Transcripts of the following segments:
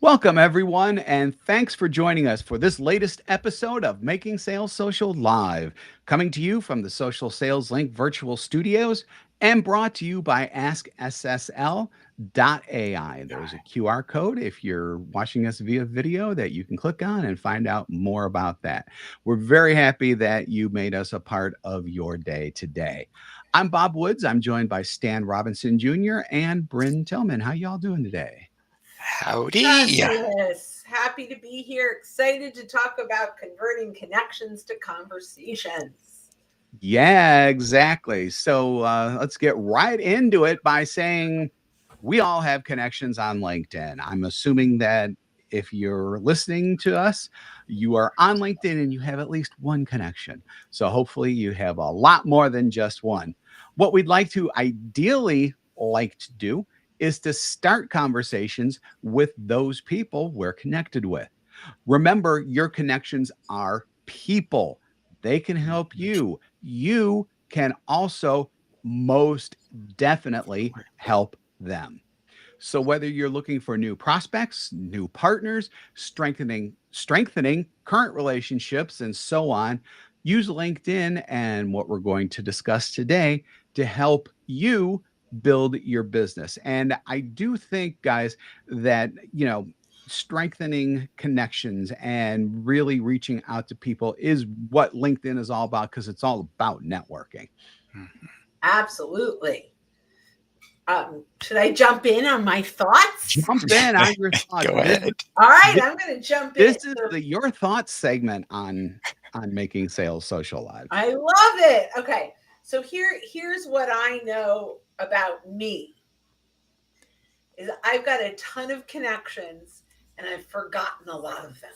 Welcome, everyone, and thanks for joining us for this latest episode of Making Sales Social Live, coming to you from the Social Sales Link virtual studios and brought to you by AskSSL.ai. There's a QR code if you're watching us via video that you can click on and find out more about that. We're very happy that you made us a part of your day today. I'm Bob Woods. I'm joined by Stan Robinson Jr. and Bryn Tillman. How y'all doing today? Howdy. Fabulous. Happy to be here. Excited to talk about converting connections to conversations. Yeah, exactly. So let's get right into it by saying we all have connections on LinkedIn. I'm assuming that if you're listening to us, you are on LinkedIn and you have at least one connection. So hopefully you have a lot more than just one. What we'd like to ideally like to do is to start conversations with those people we're connected with. Remember, your connections are people. They can help you. You can also most definitely help them. So whether you're looking for new prospects, new partners, strengthening current relationships and so on, use LinkedIn and what we're going to discuss today to help you build your business. And I do think, guys, that strengthening connections and really reaching out to people is what LinkedIn is all about, because it's all about networking. Absolutely. Should I jump in on my thoughts? Jump in on your thoughts. Go ahead. All right, I'm going to jump in. This is your thoughts segment on Making Sales Social Live. I love it. Okay, so here's what I know about me. Is I've got a ton of connections and I've forgotten a lot of them.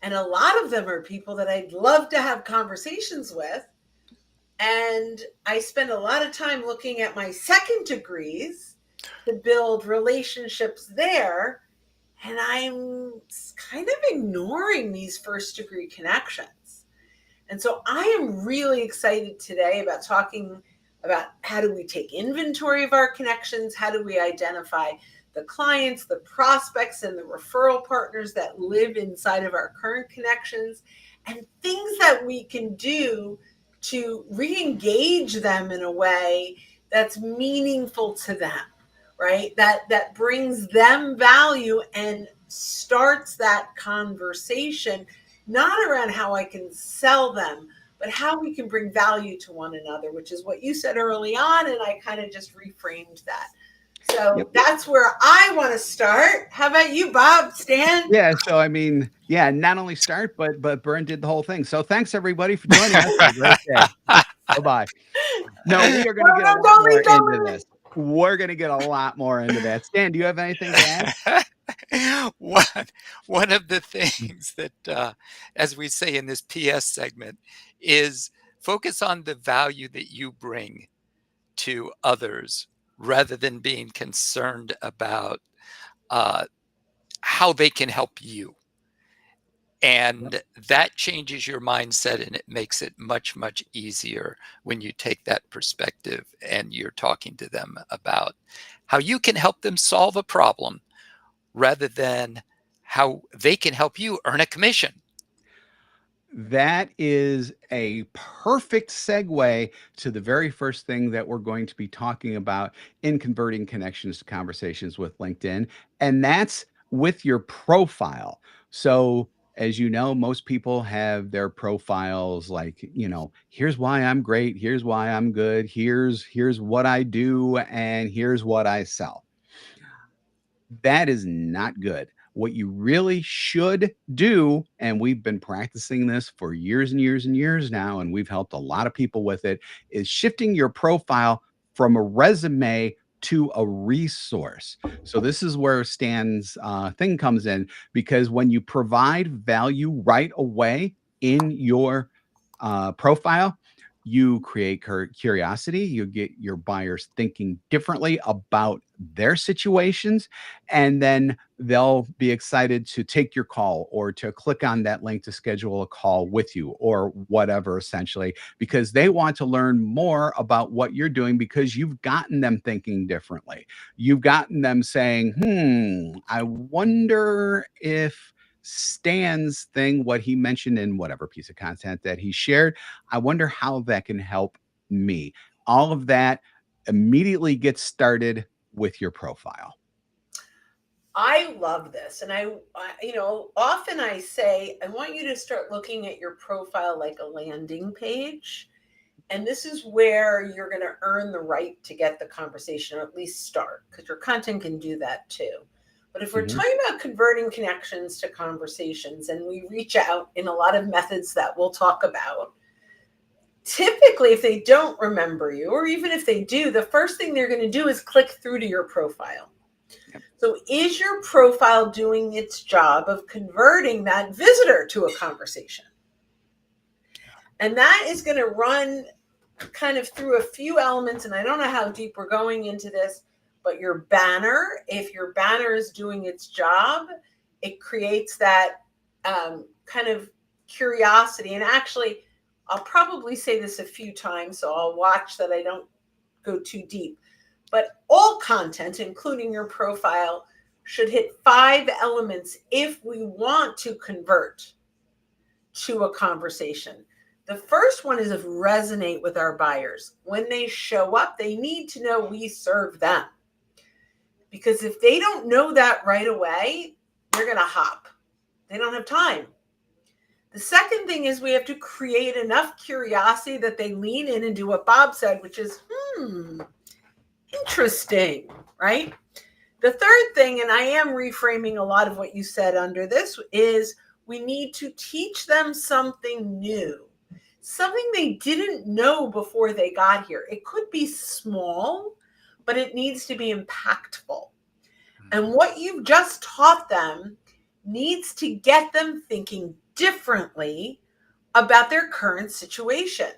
And a lot of them are people that I'd love to have conversations with. And I spend a lot of time looking at my second degrees to build relationships there. And I'm kind of ignoring these first degree connections. And so I am really excited today about talking about how do we take inventory of our connections? How do we identify the clients, the prospects, and the referral partners that live inside of our current connections, and things that we can do to re-engage them in a way that's meaningful to them, right? That brings them value and starts that conversation, not around how I can sell them, but how we can bring value to one another, which is what you said early on, and I kind of just reframed that. So that's where I want to start. How about you, Bob, Stan? Yeah, so I mean, not only start, but Bern did the whole thing. So thanks everybody for joining us. Have a great day. Bye-bye. No, we are going to get a lot more into this. We're going to get a lot more into that. Stan, do you have anything to add? One of the things that, as we say in this PS segment, is focus on the value that you bring to others rather than being concerned about how they can help you. And that changes your mindset, and it makes it much, much easier when you take that perspective and you're talking to them about how you can help them solve a problem rather than how they can help you earn a commission. That is a perfect segue to the very first thing that we're going to be talking about in converting connections to conversations with LinkedIn, and that's with your profile. So as you know, most people have their profiles like, here's why I'm great, here's why I'm good, here's what I do, and here's what I sell. That is not good. What you really should do, and we've been practicing this for years and years and years now, and we've helped a lot of people with it, is shifting your profile from a resume to a resource. So this is where Stan's thing comes in, because when you provide value right away in your profile, you create curiosity, you get your buyers thinking differently about their situations, and then they'll be excited to take your call or to click on that link to schedule a call with you or whatever, essentially, because they want to learn more about what you're doing because you've gotten them thinking differently. You've gotten them saying, I wonder if Stan's thing, what he mentioned in whatever piece of content that he shared, I wonder how that can help me. All of that immediately gets started with your profile. I love this. And often I say, I want you to start looking at your profile like a landing page. And this is where you're going to earn the right to get the conversation, or at least start, because your content can do that too. But if we're talking about converting connections to conversations, and we reach out in a lot of methods that we'll talk about, typically, if they don't remember you, or even if they do, the first thing they're going to do is click through to your profile. Yep. So is your profile doing its job of converting that visitor to a conversation? And that is going to run kind of through a few elements. And I don't know how deep we're going into this, but your banner, if your banner is doing its job, it creates that kind of curiosity. And actually, I'll probably say this a few times, so I'll watch that I don't go too deep. But all content, including your profile, should hit 5 elements if we want to convert to a conversation. The first one is to resonate with our buyers. When they show up, they need to know we serve them. Because if they don't know that right away, they're going to hop. They don't have time. The second thing is we have to create enough curiosity that they lean in and do what Bob said, which is, interesting, right? The third thing, and I am reframing a lot of what you said under this, is we need to teach them something new, something they didn't know before they got here. It could be small, but it needs to be impactful. And what you've just taught them needs to get them thinking differently about their current situation.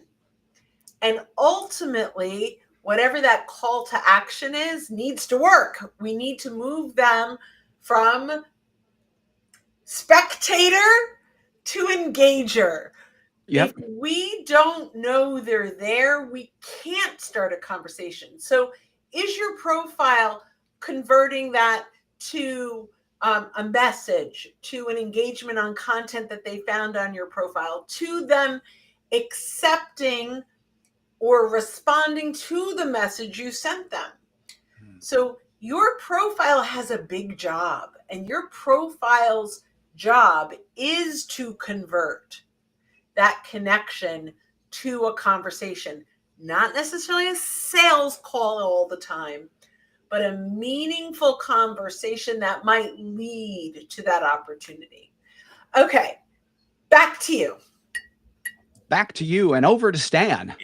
And ultimately, whatever that call to action is, needs to work. We need to move them from spectator to engager. Yep. If we don't know they're there, we can't start a conversation. So is your profile converting that to a message, to an engagement on content that they found on your profile, to them accepting or responding to the message you sent them? So your profile has a big job, and your profile's job is to convert that connection to a conversation, not necessarily a sales call all the time, but a meaningful conversation that might lead to that opportunity. Okay, back to you. Back to you and over to Stan.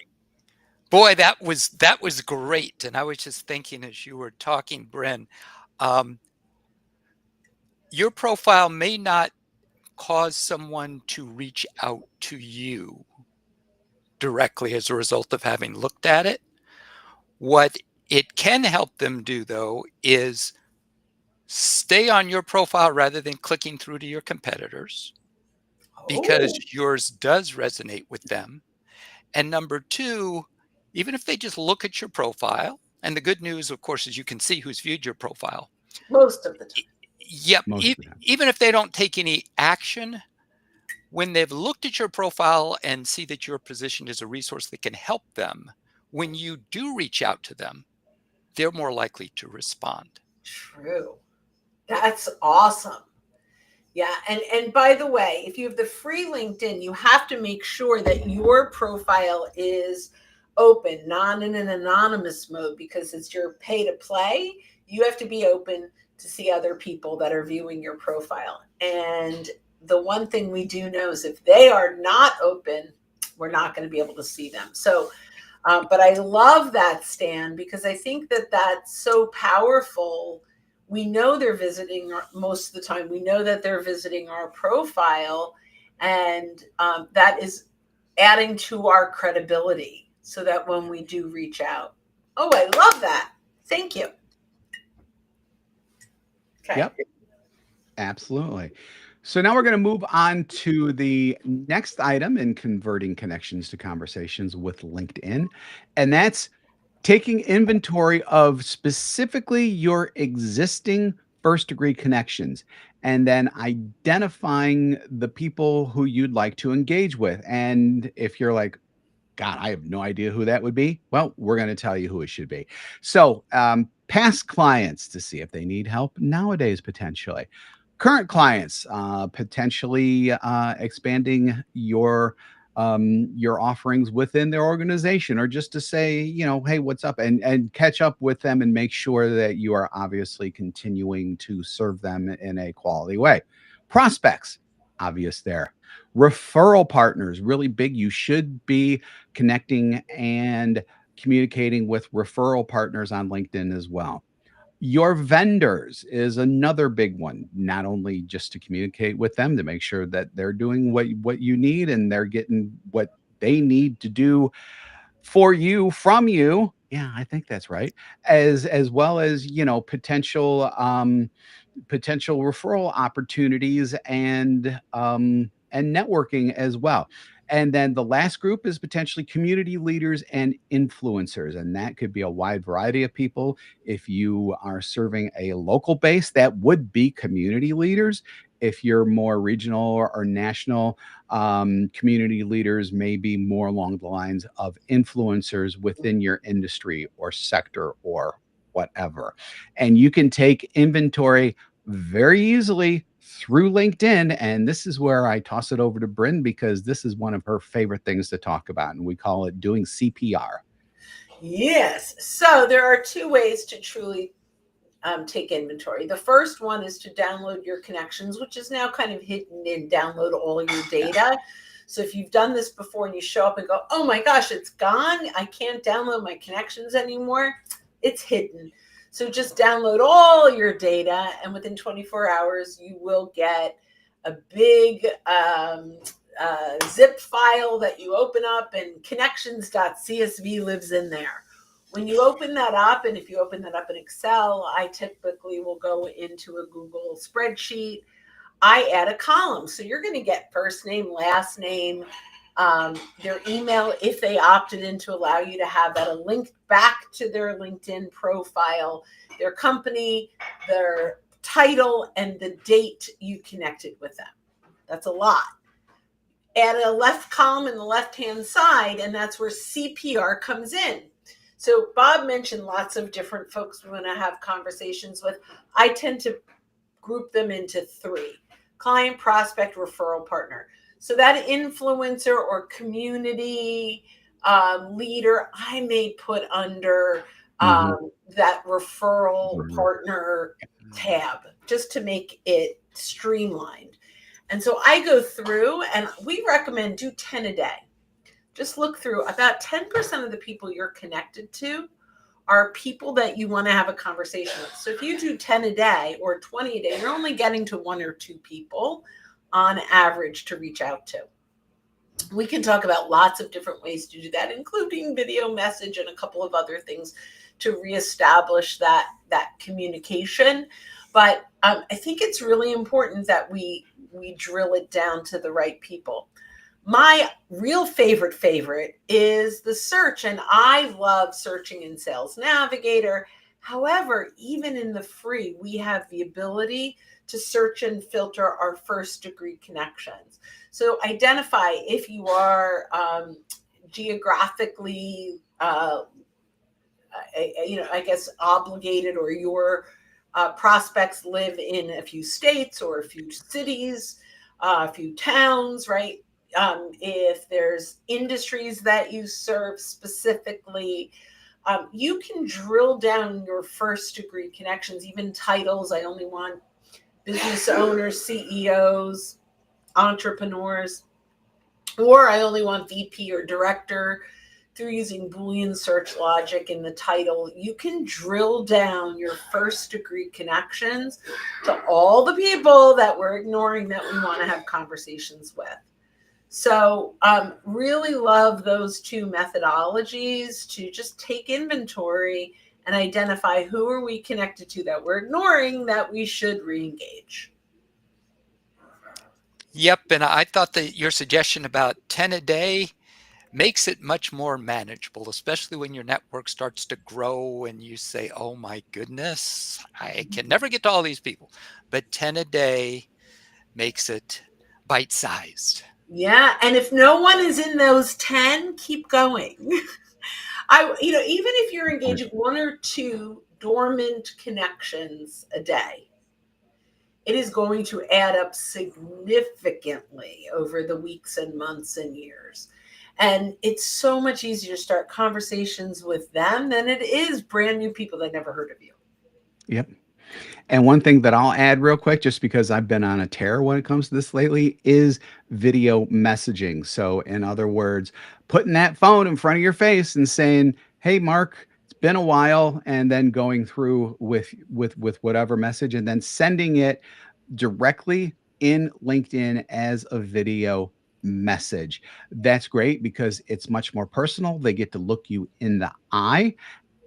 Boy, that was great. And I was just thinking as you were talking, Bren, your profile may not cause someone to reach out to you directly as a result of having looked at it. What it can help them do, though, is stay on your profile rather than clicking through to your competitors, because yours does resonate with them. And number 2, even if they just look at your profile, and the good news, of course, is you can see who's viewed your profile. Most of the time. Yep. Even if they don't take any action, when they've looked at your profile and see that you're positioned as a resource that can help them, when you do reach out to them, they're more likely to respond. True. That's awesome. Yeah. And by the way, if you have the free LinkedIn, you have to make sure that your profile is open, not in an anonymous mode, because it's your pay to play. You have to be open to see other people that are viewing your profile. And the one thing we do know is if they are not open, we're not going to be able to see them. So, but I love that, Stan, because I think that that's so powerful. We know they're visiting most of the time. We know that they're visiting our profile, and that is adding to our credibility so that when we do reach out. Oh, I love that. Thank you. Okay. Yep. Absolutely. So now we're going to move on to the next item in converting connections to conversations with LinkedIn. And that's taking inventory of specifically your existing first degree connections and then identifying the people who you'd like to engage with. And if you're like, God, I have no idea who that would be. Well, we're going to tell you who it should be. So, past clients to see if they need help nowadays, potentially. Current clients, potentially expanding your offerings within their organization, or just to say, hey, what's up, and catch up with them and make sure that you are obviously continuing to serve them in a quality way. Prospects, obvious there. Referral partners, really big. You should be connecting and communicating with referral partners on LinkedIn as well. Your vendors is another big one, not only just to communicate with them to make sure that they're doing what you need and they're getting what they need to do for you from you. Yeah, I think that's right. As well as, potential referral opportunities and networking as well. And then the last group is potentially community leaders and influencers. And that could be a wide variety of people. If you are serving a local base, that would be community leaders. If you're more regional or national, community leaders may be more along the lines of influencers within your industry or sector or whatever. And you can take inventory very easily through LinkedIn. And this is where I toss it over to Bryn because this is one of her favorite things to talk about. And we call it doing CPR. Yes. So there are two ways to truly take inventory. The first one is to download your connections, which is now kind of hidden in download all your data. So if you've done this before and you show up and go, oh my gosh, it's gone. I can't download my connections anymore. It's hidden. So just download all your data, and within 24 hours, you will get a big zip file that you open up, and connections.csv lives in there. When you open that up, and if you open that up in Excel, I typically will go into a Google spreadsheet. I add a column. So you're going to get first name, last name, their email, if they opted in to allow you to have that, a link back to their LinkedIn profile, their company, their title, and the date you connected with them. That's a lot. Add a left column in the left-hand side, and that's where CPR comes in. So Bob mentioned lots of different folks we want to have conversations with. I tend to group them into three: client, prospect, referral partner. So that influencer or community leader, I may put under that referral partner tab, just to make it streamlined. And so I go through, and we recommend do 10 a day. Just look through. About 10% of the people you're connected to are people that you want to have a conversation with. So if you do 10 a day or 20 a day, you're only getting to 1 or 2 people on average to reach out to. We can talk about lots of different ways to do that, including video message and a couple of other things to reestablish that communication. But I think it's really important that we drill it down to the right people. My real favorite is the search, and I love searching in Sales Navigator. However, even in the free, we have the ability to search and filter our first degree connections. So identify if you are geographically, I guess, obligated, or your prospects live in a few states or a few cities, a few towns, right? If there's industries that you serve specifically, you can drill down your first degree connections, even titles. I only want business owners, CEOs, entrepreneurs, or I only want VP or director. Through using Boolean search logic in the title, you can drill down your first degree connections to all the people that we're ignoring that we want to have conversations with. So really love those two methodologies to just take inventory and identify who are we connected to that we're ignoring that we should re-engage. Yep, and I thought that your suggestion about 10 a day makes it much more manageable, especially when your network starts to grow and you say, oh my goodness, I can never get to all these people. But 10 a day makes it bite-sized. Yeah, and if no one is in those 10, keep going. Even if you're engaging one or two dormant connections a day, it is going to add up significantly over the weeks and months and years. And it's so much easier to start conversations with them than it is brand new people that never heard of you. Yep. And one thing that I'll add real quick, just because I've been on a tear when it comes to this lately, is video messaging. So, in other words, putting that phone in front of your face and saying, "Hey, Mark, it's been a while," and then going through with whatever message, and then sending it directly in LinkedIn as a video message. That's great because it's much more personal. They get to look you in the eye,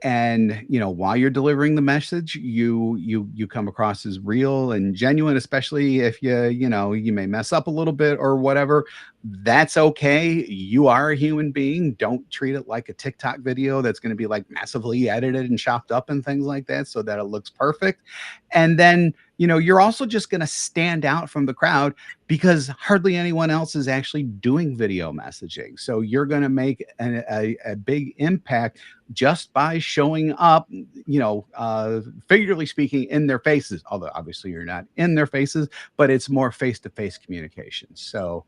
and while you're delivering the message, you come across as real and genuine, especially if you may mess up a little bit or whatever. That's okay. You are a human being. Don't treat it like a TikTok video that's going to be like massively edited and chopped up and things like that so that it looks perfect. And then you're also just going to stand out from the crowd because hardly anyone else is actually doing video messaging. So you're going to make a big impact just by showing up, figuratively speaking, in their faces. Although obviously you're not in their faces, but it's more face-to-face communication. So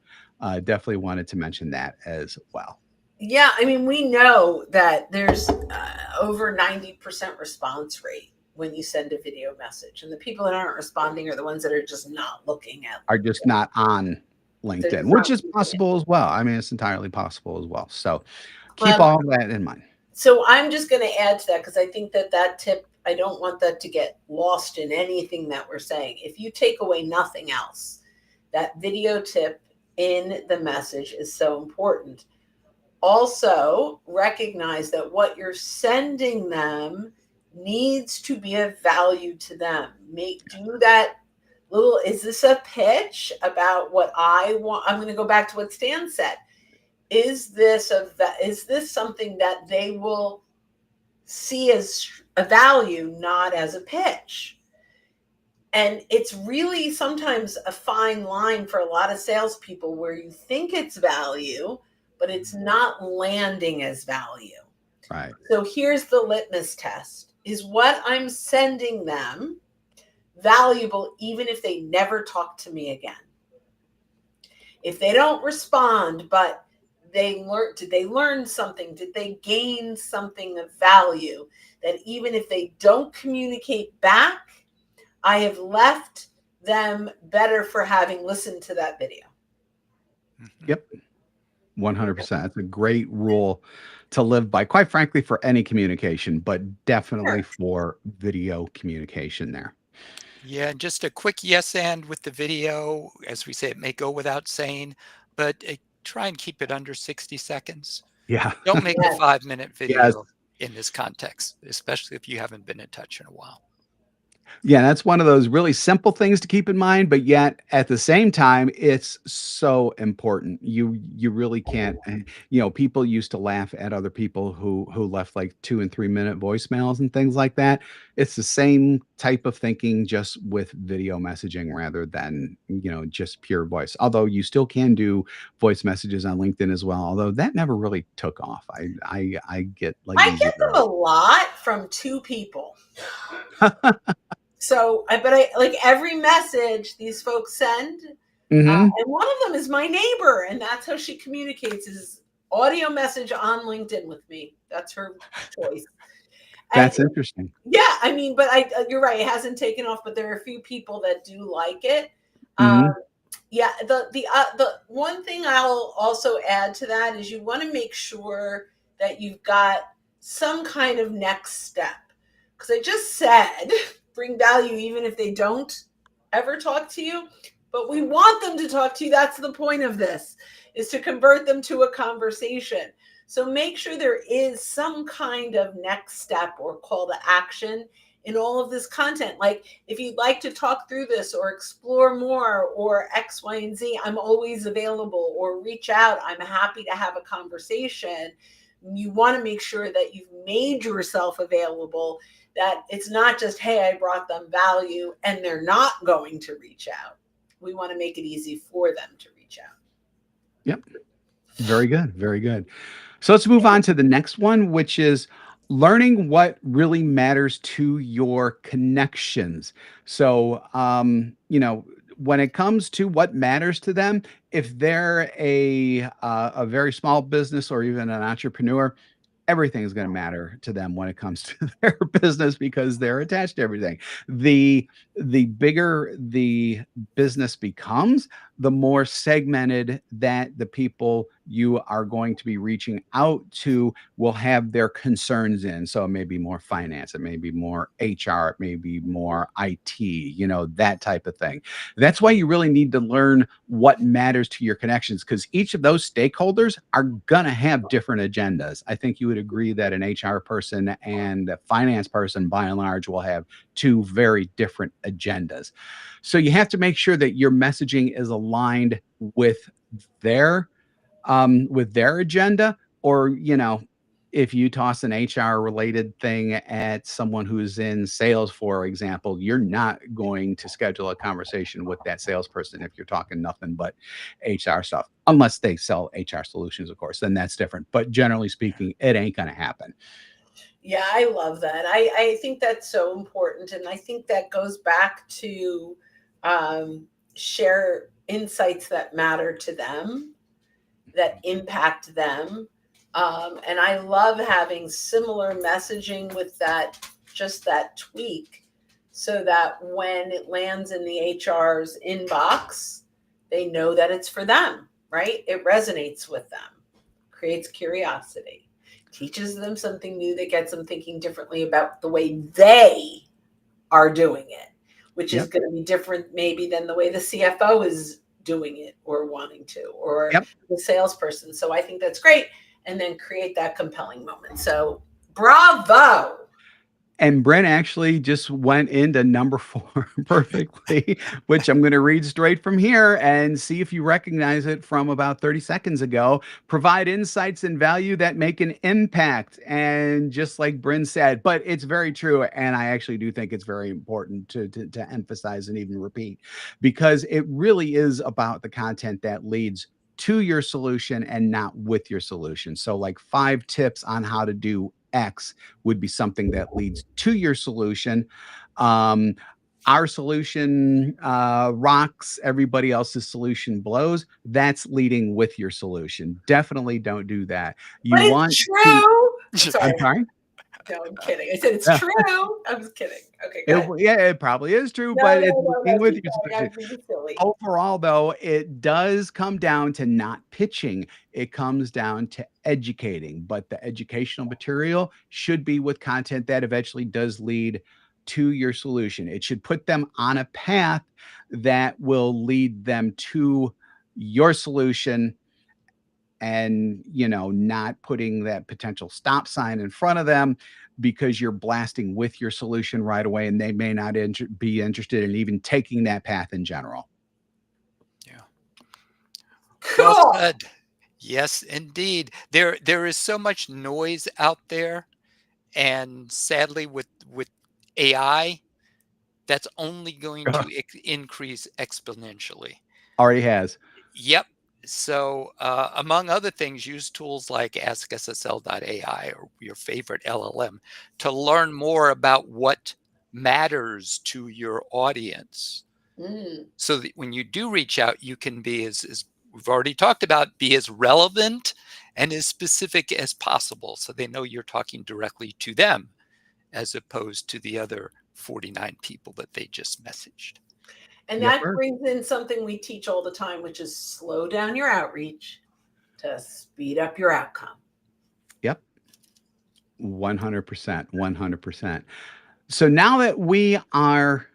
definitely wanted to mention that as well. Yeah, I mean, we know that there's over 90% response rate when you send a video message, and the people that aren't responding are the ones that are just not looking at. Are just not on LinkedIn, which is possible as well. I mean, it's entirely possible as well. So keep all that in mind. So I'm just going to add to that because I think that tip, I don't want that to get lost in anything that we're saying. If you take away nothing else, that video tip in the message is so important. Also, recognize that what you're sending them needs to be of value to them. Do that little, is this a pitch about what I want? I'm going to go back to what Stan said. Is this something that they will see as a value, not as a pitch? And it's really sometimes a fine line for a lot of salespeople where you think it's value, but it's not landing as value. Right. So here's the litmus test. Is what I'm sending them valuable even if they never talk to me again? If they don't respond, but did they learn something? Did they gain something of value that even if they don't communicate back, I have left them better for having listened to that video? Yep. 100%. That's a great rule to live by, quite frankly, for any communication, but definitely for video communication there. Yeah, and just a quick yes and with the video. As we say, it may go without saying, but try and keep it under 60 seconds. Yeah. Don't make a 5-minute video Yes. in this context, especially if you haven't been in touch in a while. Yeah, that's one of those really simple things to keep in mind, but yet at the same time, it's so important. You really can't, people used to laugh at other people who left like 2 and 3 minute voicemails and things like that. It's the same type of thinking, just with video messaging rather than, just pure voice. Although you still can do voice messages on LinkedIn as well. Although that never really took off. I get them a lot from 2 people. So, but I like every message these folks send, and one of them is my neighbor, and that's how she communicates: is audio message on LinkedIn with me. That's her choice. That's interesting. Yeah, I mean, but you're right; it hasn't taken off, but there are a few people that do like it. Yeah, the one thing I'll also add to that is you want to make sure that you've got some kind of next step, because I just said bring value even if they don't ever talk to you. but we want them to talk to you. That's the point of this, is to convert them to a conversation. So make sure there is some kind of next step or call to action in all of this content. Like, if you'd like to talk through this or explore more or X, Y, and Z, I'm always available, or reach out. I'm happy to have a conversation. You want to make sure that you've made yourself available, that it's not just, hey, I brought them value and they're not going to reach out. We want to make it easy for them to reach out. Yep. Very good. Very good. So let's move on to the next one, which is learning what really matters to your connections. So, when it comes to what matters to them, if they're a very small business or even an entrepreneur, everything is going to matter to them when it comes to their business, because they're attached to everything. The bigger the business becomes, the more segmented that the people you are going to be reaching out to will have their concerns in. So it may be more finance, it may be more HR, it may be more IT, that type of thing. That's why you really need to learn what matters to your connections, because each of those stakeholders are going to have different agendas. I think you would agree that an HR person and a finance person, by and large, will have two very different agendas. So you have to make sure that your messaging is aligned with their agenda. Or, if you toss an HR related thing at someone who's in sales, for example, you're not going to schedule a conversation with that salesperson if you're talking nothing but HR stuff, unless they sell HR solutions, of course, then that's different. But generally speaking, it ain't going to happen. Yeah, I love that. I think that's so important. And I think that goes back to share insights that matter to them, that impact them. And I love having similar messaging with that tweak, so that when it lands in the HR's inbox, they know that it's for them, right? It resonates with them, creates curiosity, teaches them something new that gets them thinking differently about the way they are doing it, which is going to be different maybe than the way the CFO is doing it or wanting to, or the salesperson. So I think that's great. And then create that compelling moment. So bravo. And Brent actually just went into number 4 perfectly, which I'm going to read straight from here and see if you recognize it from about 30 seconds ago. Provide insights and value that make an impact. And just like Brent said, but it's very true. And I actually do think it's very important to emphasize and even repeat, because it really is about the content that leads to your solution and not with your solution. So like 5 tips on how to do X would be something that leads to your solution. Our solution rocks, everybody else's solution blows. That's leading with your solution. Definitely don't do that. But it's true. Sorry. I'm sorry. No, I'm kidding. I said it's true. I was kidding. Okay, it probably is true, but it's leading with your solution. Overall, though, it does come down to not pitching. It comes down to educating, but the educational material should be with content that eventually does lead to your solution. It should put them on a path that will lead them to your solution, and not putting that potential stop sign in front of them because you're blasting with your solution right away, and they may not be interested in even taking that path in general. Yeah. Cool. Well said. Yes, indeed. There is so much noise out there, and sadly with AI, that's only going to increase exponentially. Already has. Yep. So among other things, use tools like AskSSL.ai or your favorite LLM to learn more about what matters to your audience. So that when you do reach out, you can be, as we've already talked about, be as relevant and as specific as possible, so they know you're talking directly to them as opposed to the other 49 people that they just messaged. And that brings in something we teach all the time, which is slow down your outreach to speed up your outcome. Yep. 100%. 100%. So now that we are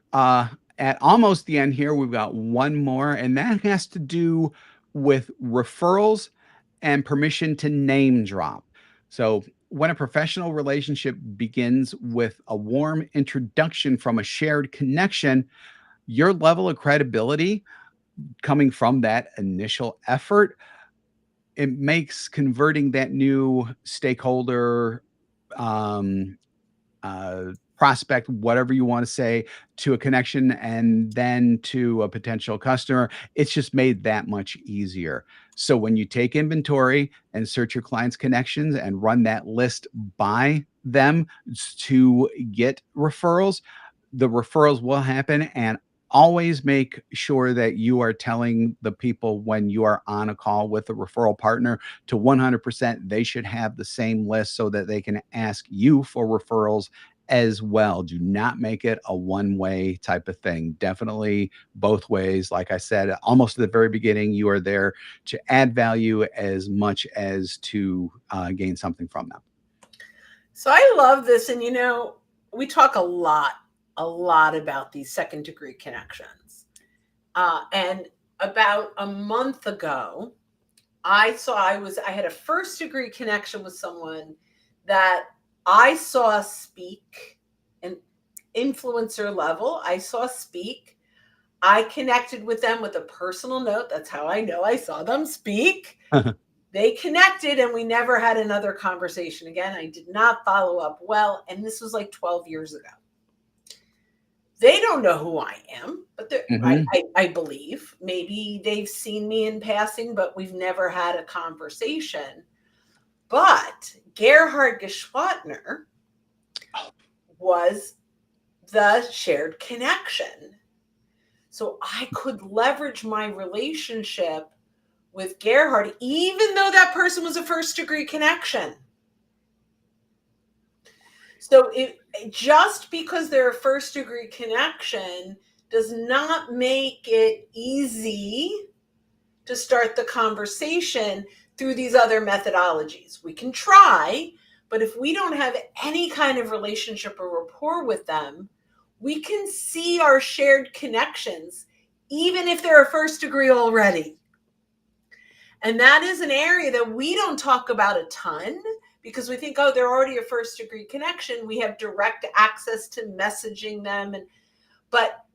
At almost the end here, we've got one more, and that has to do with referrals and permission to name drop. So, when a professional relationship begins with a warm introduction from a shared connection, your level of credibility coming from that initial effort, it makes converting that new stakeholder, um, prospect, whatever you want to say, to a connection and then to a potential customer. It's just made that much easier. So when you take inventory and search your clients' connections and run that list by them to get referrals, the referrals will happen. And always make sure that you are telling the people when you are on a call with a referral partner to 100% they should have the same list so that they can ask you for referrals as well. Do not make it a one-way type of thing. Definitely both ways. Like I said, almost at the very beginning, you are there to add value as much as to gain something from them. So I love this. And, we talk a lot about these second degree connections. And about a month ago, I had a first degree connection with someone that I saw speak, an influencer level. I saw speak. I connected with them with a personal note. That's how I know I saw them speak. They connected and we never had another conversation again. I did not follow up well. And this was like 12 years ago. They don't know who I am, but I believe maybe they've seen me in passing, but we've never had a conversation. But Gerhard Geschwatner was the shared connection. So I could leverage my relationship with Gerhard, even though that person was a first degree connection. So just because they're a first degree connection does not make it easy to start the conversation through these other methodologies. We can try, but if we don't have any kind of relationship or rapport with them, we can see our shared connections, even if they're a first degree already. And that is an area that we don't talk about a ton because we think, they're already a first degree connection. We have direct access to messaging them. But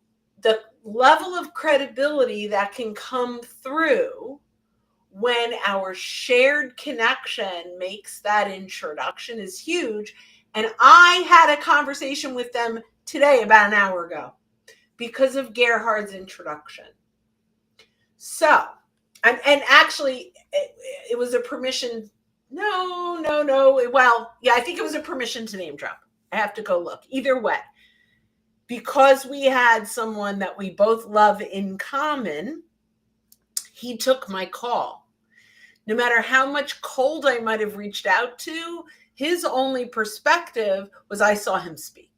the level of credibility that can come through when our shared connection makes that introduction is huge. And I had a conversation with them today about an hour ago because of Gerhard's introduction. So, and actually it was a permission. No. Well, yeah, I think it was a permission to name drop. I have to go look. Either way, because we had someone that we both love in common, he took my call. No matter how much cold I might have reached out to, his only perspective was I saw him speak.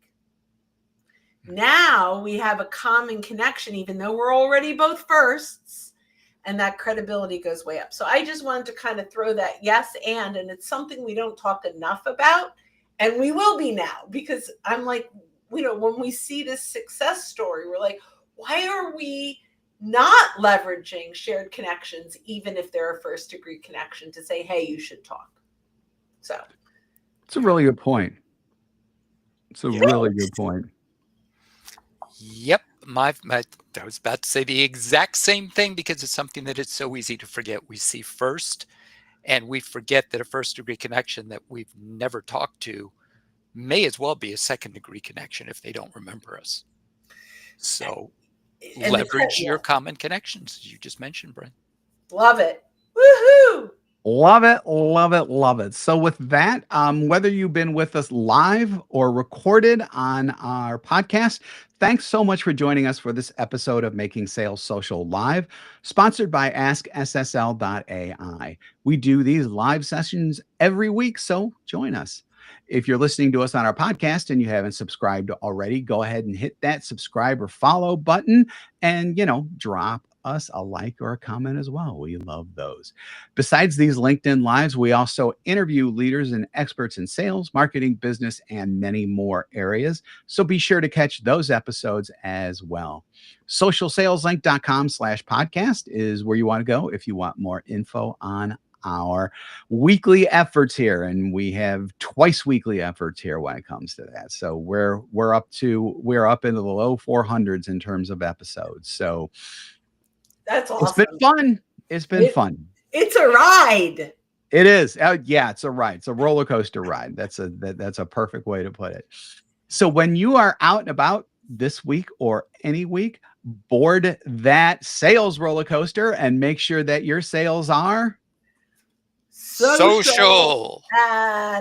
Now we have a common connection, even though we're already both firsts, and that credibility goes way up. So I just wanted to kind of throw that yes and it's something we don't talk enough about, and we will be now, because I'm like, when we see this success story, we're like, why are we not leveraging shared connections, even if they're a first degree connection, to say, hey, you should talk? So it's a really good point. It's a really good point. Yep. I was about to say the exact same thing, because it's something that it's so easy to forget. We see first, and we forget that a first degree connection that we've never talked to may as well be a second degree connection if they don't remember us. So leverage your common connections, as you just mentioned, Brent. Love it. Woohoo! Love it, love it, love it. So with that, whether you've been with us live or recorded on our podcast, thanks so much for joining us for this episode of Making Sales Social Live, sponsored by AskSSL.ai. We do these live sessions every week, so join us. If you're listening to us on our podcast and you haven't subscribed already, go ahead and hit that subscribe or follow button and, drop us a like or a comment as well. We love those. Besides these LinkedIn Lives, we also interview leaders and experts in sales, marketing, business, and many more areas. So be sure to catch those episodes as well. Socialsaleslink.com/podcast is where you want to go if you want more info on our weekly efforts here, and we have twice weekly efforts here when it comes to that. So we're up into the low 400s in terms of episodes. So That's awesome. it's been fun. It's been fun. It's a ride. It is. Yeah, it's a ride. It's a roller coaster ride. That's a perfect way to put it. So when you are out and about this week or any week, board that sales roller coaster and make sure that your sales are Social.